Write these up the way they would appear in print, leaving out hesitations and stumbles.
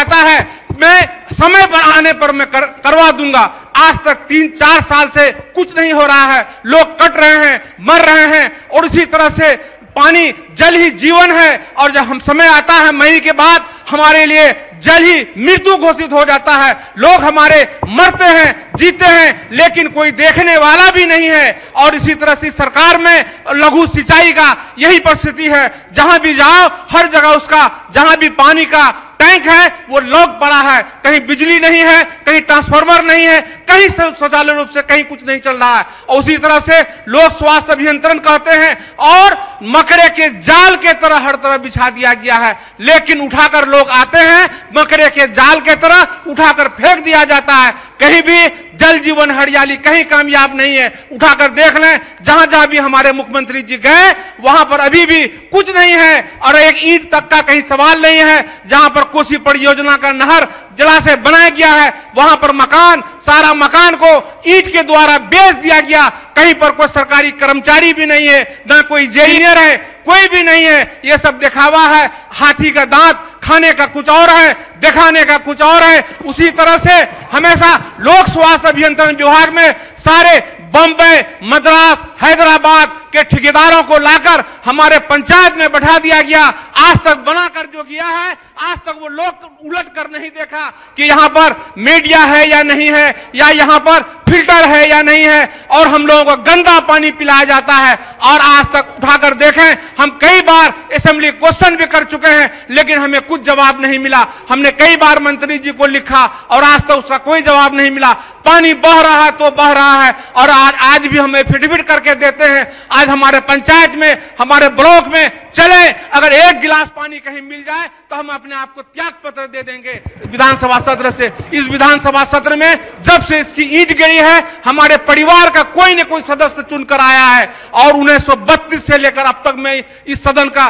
कहता है मैं समय पर आने पर मैं करवा दूंगा। आज तक 3-4 साल से कुछ नहीं हो रहा है, लोग कट रहे हैं, मर रहे हैं। और इसी तरह से पानी, जल ही जीवन है, और जब हम समय आता है मई के बाद, हमारे लिए जल ही मृत्यु घोषित हो जाता है। लोग हमारे मरते हैं, जीते हैं, लेकिन कोई देखने वाला भी नहीं है। और इसी तरह से सरकार में लघु सिंचाई का यही परिस्थिति है, जहां भी जाओ हर जगह उसका, जहां भी पानी का टैंक है वो लॉक पड़ा है, कहीं बिजली नहीं है, कहीं ट्रांसफार्मर नहीं है, कहीं शौचालय रूप से कहीं कुछ नहीं चल रहा है। और उसी तरह से लोग स्वास्थ्य अभियंत्रण कहते हैं और मकड़े के जाल के तरह हर तरह बिछा दिया गया है, लेकिन उठाकर लोग आते हैं, मकड़े के जाल के तरह उठाकर फेंक दिया जाता है। कहीं भी जल जीवन हरियाली कहीं कामयाब नहीं है। उठाकर देख लें, जहां जहां भी हमारे मुख्यमंत्री जी गए वहां पर अभी भी कुछ नहीं है, और एक ईंट तक का कहीं सवाल नहीं है। जहां पर कोसी परियोजना का नहर जलाशय बनाया गया है, वहां पर मकान, सारा मकान को ईंट के द्वारा बेच दिया गया। कहीं पर कोई सरकारी कर्मचारी भी नहीं है, ना कोई इंजीनियर है, कोई भी नहीं है। ये सब दिखावा है। हाथी का दांत खाने का कुछ और है, दिखाने का कुछ और है। उसी तरह से हमेशा लोक स्वास्थ्य अभियंत्रण विभाग में सारे बम्बई, मद्रास, हैदराबाद के ठेकेदारों को लाकर हमारे पंचायत में बैठा दिया गया। आज तक बनाकर जो किया है, आज तक वो लोग उलट कर नहीं देखा कि यहाँ पर मीडिया है या नहीं है, या यहाँ पर फिल्टर है या नहीं है। और हम लोगों को गंदा पानी पिलाया जाता है। और आज तक उठाकर देखें, हम कई बार असेंबली क्वेश्चन भी कर चुके हैं, लेकिन हमें कुछ जवाब नहीं मिला। हमने कई बार मंत्री जी को लिखा और आज तक उसका कोई जवाब नहीं मिला। पानी बह रहा है तो बह रहा है, और आज भी हम एफिडेविट करके देते हैं। आज हमारे पंचायत में, हमारे ब्लॉक में चले, अगर एक गिलास पानी कहीं मिल जाए तो हम अपने आप को त्याग पत्र दे देंगे विधानसभा सत्र से। इस विधानसभा सत्र में जब से इसकी ईंट गिरी है, हमारे परिवार का कोई न कोई सदस्य चुनकर आया है। और 1932 से लेकर अब तक मैं इस सदन का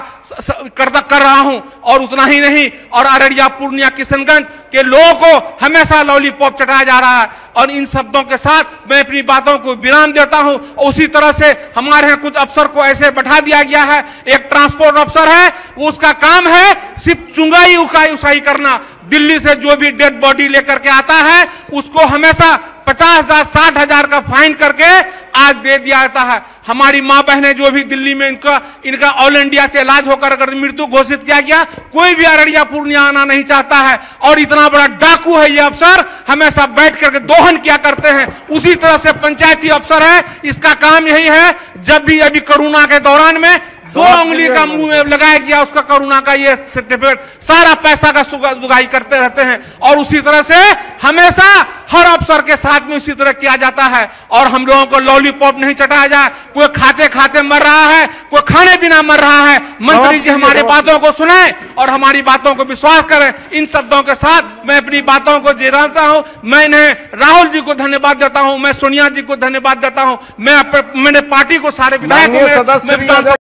कर रहा हूं। और उतना ही नहीं, और अररिया, पूर्णिया, किशनगंज के लोगों को हमेशा लॉलीपॉप चटाया जा रहा है। और इन शब्दों के साथ मैं अपनी बातों को विराम देता हूं। उसी तरह से हमारे यहाँ कुछ अफसर को ऐसे बैठा दिया गया है। एक ट्रांसपोर्ट अफसर है, उसका काम है सिर्फ चुंगाई उसाई करना। दिल्ली से जो भी डेड बॉडी लेकर के आता है उसको हमेशा 50,000 60,000 का फाइन करके आज दे दिया जाता है। हमारी मां बहनें जो भी दिल्ली में इनका ऑल इंडिया से इलाज होकर अगर मृत्यु घोषित किया गया, कोई भी अररिया पूर्णिया आना नहीं चाहता है। और इतना बड़ा डाकू है ये अफसर, हमेशा बैठ करके दोहन किया करते हैं। उसी तरह से पंचायती अफसर है, इसका काम यही है, जब भी अभी कोरोना के दौरान में 2 उंगली का मुंह में लगाया गया उसका कोरोना का ये सर्टिफिकेट, सारा पैसा का दुगाई करते रहते हैं। और उसी तरह से हमेशा हर अफसर के साथ में उसी तरह किया जाता है। और हम लोगों को लॉलीपॉप नहीं चटाया जाए। कोई खाते खाते मर रहा है, कोई खाने बिना मर रहा है। मंत्री जी हमारी बातों को सुने और हमारी बातों को विश्वास करें। इन शब्दों के साथ मैं अपनी बातों को जिराता हूं। मैं इन्हें राहुल जी को धन्यवाद देता हूं, मैं सोनिया जी को धन्यवाद देता हूं, मैंने पार्टी को, सारे विधायकों